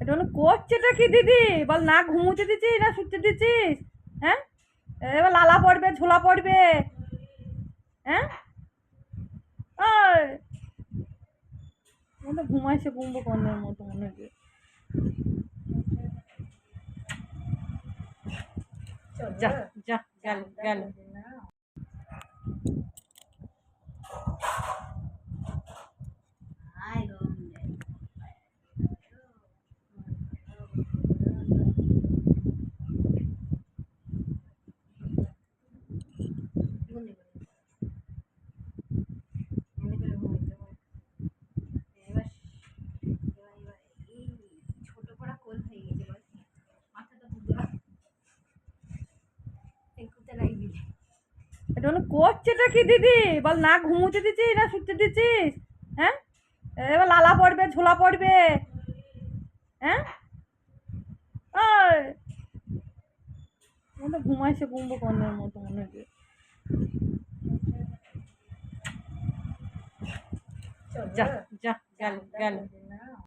এটা হলো করছেটা কি দিদি বল, না ঘুমোতে দিচ্ছিস না শুতে দিচ্ছিস? হ্যাঁ, এবার লালা পড়বে, ঝোলা পড়বে। হ্যাঁ, ওই ঘুমাইছে কুম্ভকর্ণের মতো মনে হচ্ছে। যা যা, গেল গেল। এটা হলো করছেটা কি দিদি বল, না ঘুমোতে দিচ্ছিস না শুতে দিচ্ছিস? হ্যাঁ, এবার লালা পড়বে, ঝোলা পড়বে। হ্যাঁ, ওই ঘুমাইছে কুম্ভকর্ণের মতো মনে হচ্ছে। যা যা, গেল গেল।